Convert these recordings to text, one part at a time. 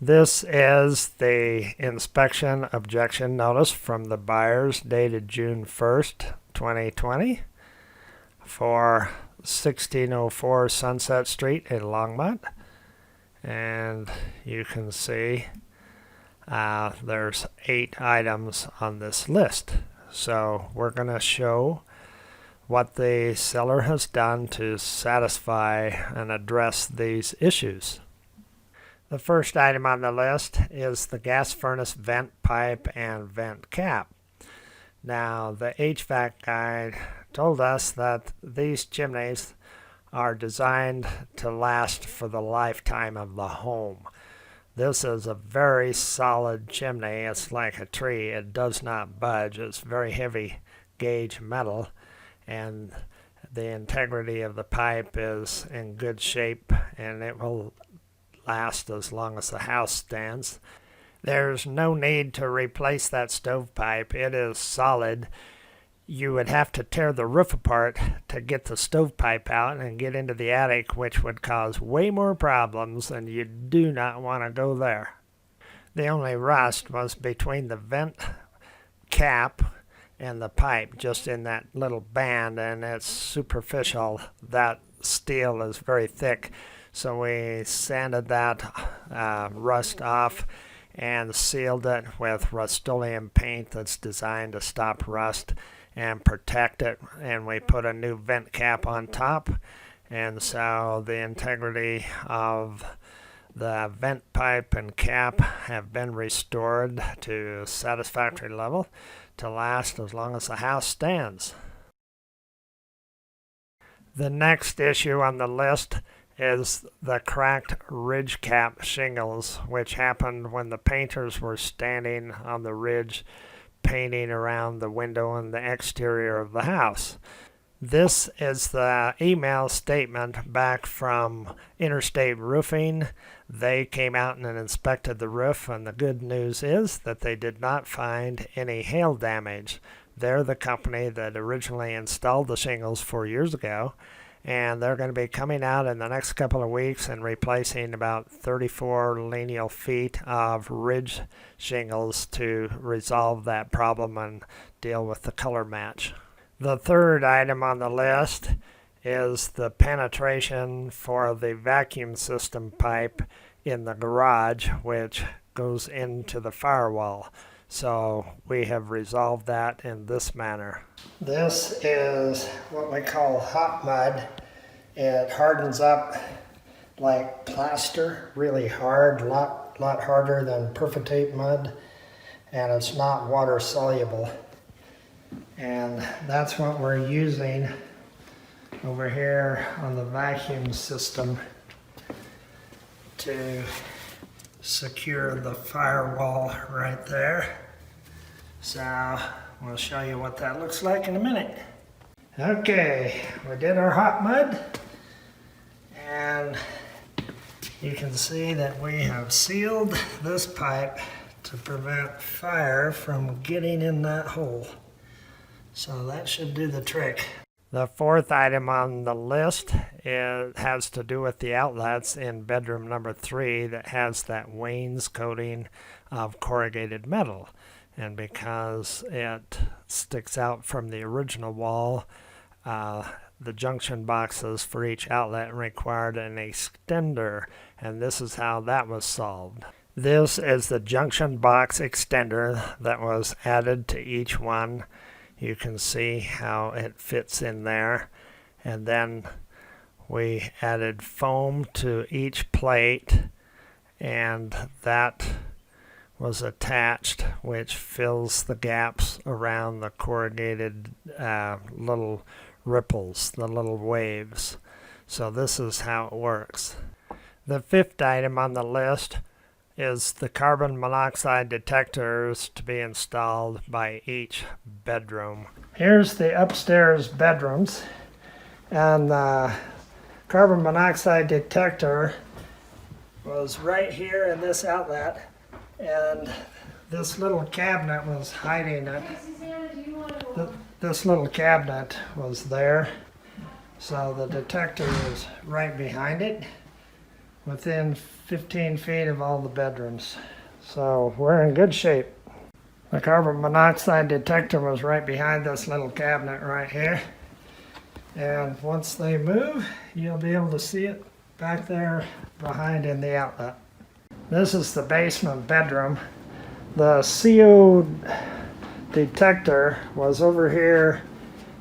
This is the inspection objection notice from the buyers dated June 1st, 2020 for 1604 Sunset Street in Longmont. And you can see there's 8 items on this list. So we're going to show what the seller has done to satisfy and address these issues. The first item on the list is the gas furnace vent pipe and vent cap. Now, the HVAC guy told us that these chimneys are designed to last for the lifetime of the home. This is a very solid chimney. It's like a tree. It does not budge. It's very heavy gauge metal, and the integrity of the pipe is in good shape, and it will last as long as the house stands. There's no need to replace that stovepipe. It is solid. You would have to tear the roof apart to get the stovepipe out and get into the attic, which would cause way more problems, and you do not want to go there. The only rust was between the vent cap and the pipe, just in that little band, and it's superficial. That steel is very thick, so we sanded that rust off and sealed it with Rust-Oleum paint that's designed to stop rust and protect it, and we put a new vent cap on top, and so the integrity of the vent pipe and cap have been restored to satisfactory level to last as long as the house stands. The next issue on the list is the cracked ridge cap shingles, which happened when the painters were standing on the ridge painting around the window and the exterior of the house. This is the email statement back from Interstate Roofing. They came out and inspected the roof, and the good news is that they did not find any hail damage. They're the company that originally installed the shingles 4 years ago, and they're going to be coming out in the next couple of weeks and replacing about 34 lineal feet of ridge shingles to resolve that problem and deal with the color match. The third item on the list is the penetration for the vacuum system pipe in the garage, which goes into the firewall. So we have resolved that in this manner. This is what we call hot mud. It hardens up like plaster, really hard, a lot harder than Perfectate mud, and it's not water soluble. And that's what we're using over here on the vacuum system to secure the firewall right there. So we'll show you what that looks like in a minute. Okay, we did our hot mud, and you can see that we have sealed this pipe to prevent fire from getting in that hole. So that should do the trick. The fourth item on the list has to do with the outlets in bedroom number 3 that has that wainscoting of corrugated metal. And because it sticks out from the original wall, the junction boxes for each outlet required an extender, and this is how that was solved. This is the Junction Box Extender that was added to each one. You can see how it fits in there, and then we added foam to each plate, and that was attached, which fills the gaps around the corrugated little ripples, the little waves. So this is how it works. The fifth item on the list is the carbon monoxide detectors to be installed by each bedroom. Here's the upstairs bedrooms, and the carbon monoxide detector was right here in this outlet, and this little cabinet was hiding it. This little cabinet was there, so the detector was right behind it, within 15 feet of all the bedrooms. So we're in good shape. The carbon monoxide detector was right behind this little cabinet right here. And once they move, you'll be able to see it back there behind in the outlet. This is the basement bedroom. The CO detector was over here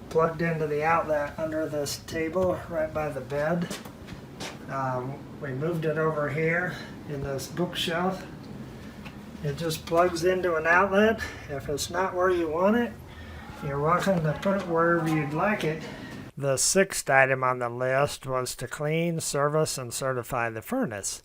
plugged into the outlet under this table right by the bed. We moved it over here in this bookshelf. It just plugs into an outlet. If it's not where you want it, you're welcome to put it wherever you'd like it. The sixth item on the list was to clean, service, and certify the furnace.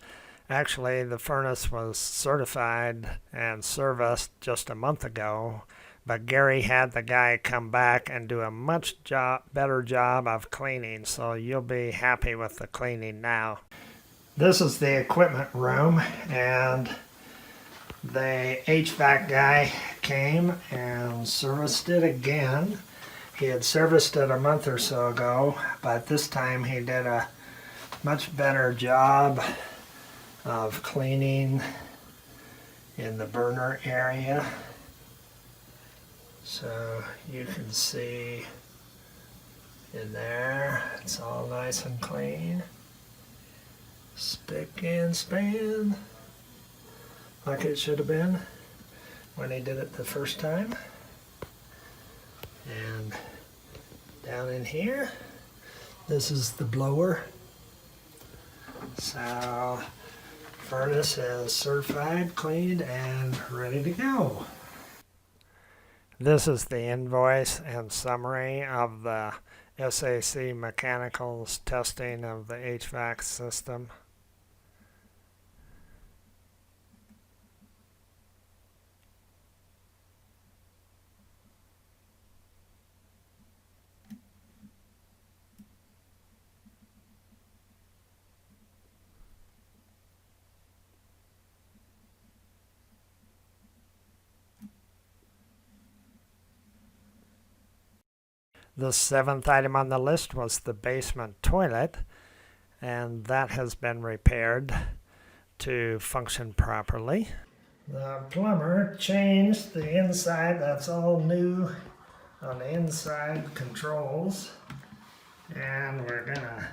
Actually, the furnace was certified and serviced just a month ago, but Gary had the guy come back and do a much better job of cleaning, so you'll be happy with the cleaning now. This is the equipment room, and the HVAC guy came and serviced it again. He had serviced it a month or so ago, but this time he did a much better job of cleaning in the burner area. So you can see in there, it's all nice and clean. Spick and span, like it should have been when he did it the first time. And down in here, this is the blower. So furnace is certified, cleaned, and ready to go. This is the invoice and summary of the SAC Mechanicals testing of the HVAC system. The seventh item on the list was the basement toilet, and that has been repaired to function properly. The plumber changed the inside, that's all new on the inside controls, and we're gonna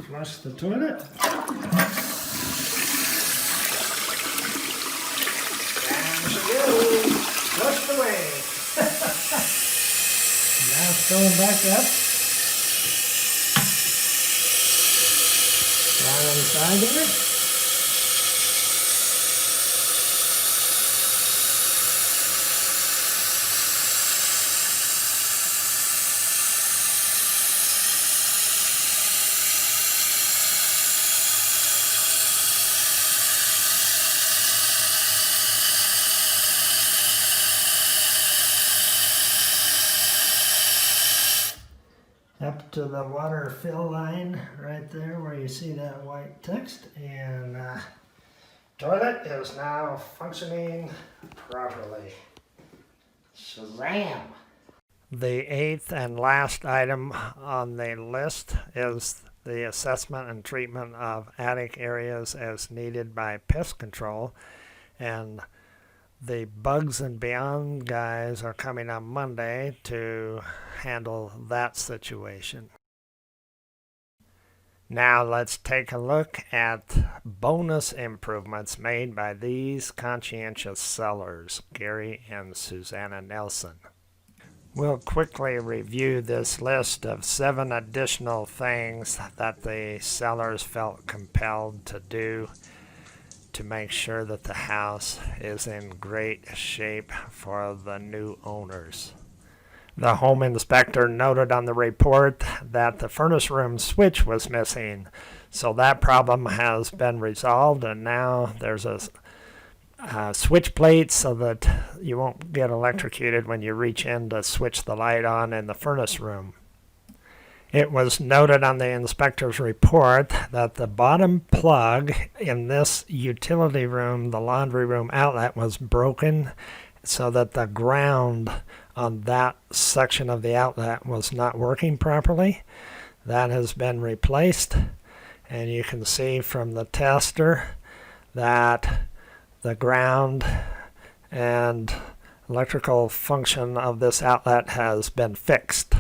flush the toilet. And she goes, flushed away. Now it's going back up. Down inside of it. Up to the water fill line right there where you see that white text, and toilet is now functioning properly. Shazam! The eighth and last item on the list is the assessment and treatment of attic areas as needed by pest control, and the Bugs and Beyond guys are coming on Monday to handle that situation. Now let's take a look at bonus improvements made by these conscientious sellers, Gary and Susanna Nelson. We'll quickly review this list of 7 additional things that the sellers felt compelled to do to make sure that the house is in great shape for the new owners. The home inspector noted on the report that the furnace room switch was missing, so that problem has been resolved, and now there's a switch plate so that you won't get electrocuted when you reach in to switch the light on in the furnace room. It was noted on the inspector's report that the bottom plug in this utility room, the laundry room outlet, was broken, so that the ground on that section of the outlet was not working properly. That has been replaced, And you can see from the tester that the ground and electrical function of this outlet has been fixed.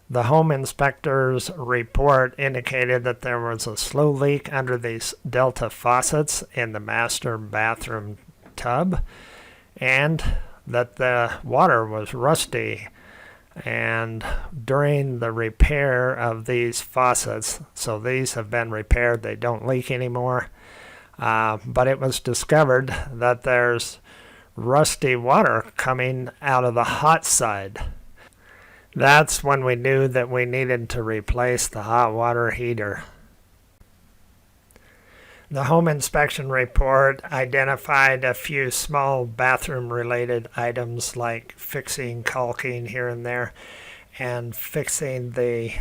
The home inspector's report indicated that there was a slow leak under these Delta faucets in the master bathroom tub, and that the water was rusty. And during the repair of these faucets, so these have been repaired, they don't leak anymore, but it was discovered that there's rusty water coming out of the hot side. That's when we knew that we needed to replace the hot water heater. The home inspection report identified a few small bathroom-related items like fixing caulking here and there and fixing the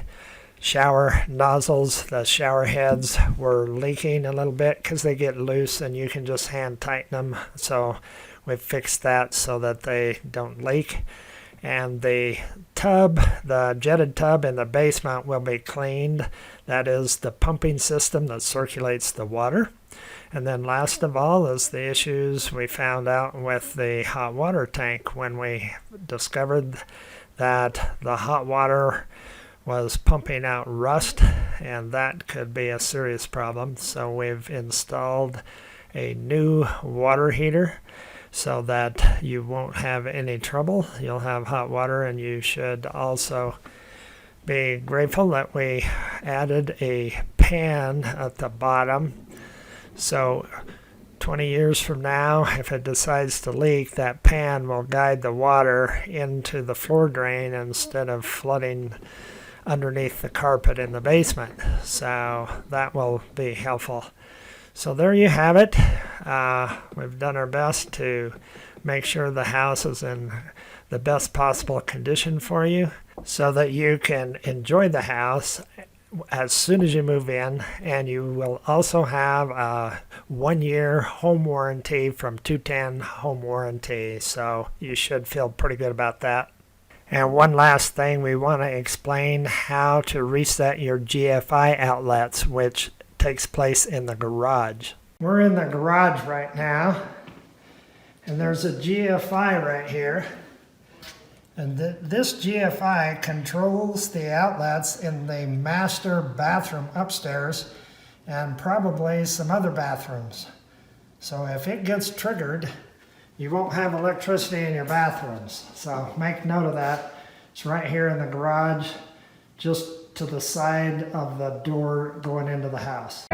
shower nozzles. The shower heads were leaking a little bit because they get loose and you can just hand tighten them. So we fixed that so that they don't leak. And the tub, the jetted tub in the basement will be cleaned. That is the pumping system that circulates the water. And then last of all is the issues we found out with the hot water tank when we discovered that the hot water was pumping out rust, and that could be a serious problem. So we've installed a new water heater so that you won't have any trouble. You'll have hot water, and you should also be grateful that we added a pan at the bottom. So 20 years from now, if it decides to leak, that pan will guide the water into the floor drain instead of flooding underneath the carpet in the basement. So that will be helpful. So there you have it. We've done our best to make sure the house is in the best possible condition for you so that you can enjoy the house as soon as you move in, and you will also have a 1-year home warranty from 210 Home Warranty, so you should feel pretty good about that. And one last thing, we want to explain how to reset your GFI outlets, which takes place in the garage. We're in the garage right now, and there's a GFI right here. And this GFI controls the outlets in the master bathroom upstairs and probably some other bathrooms. So if it gets triggered, you won't have electricity in your bathrooms. So make note of that. It's right here in the garage, just to the side of the door going into the house.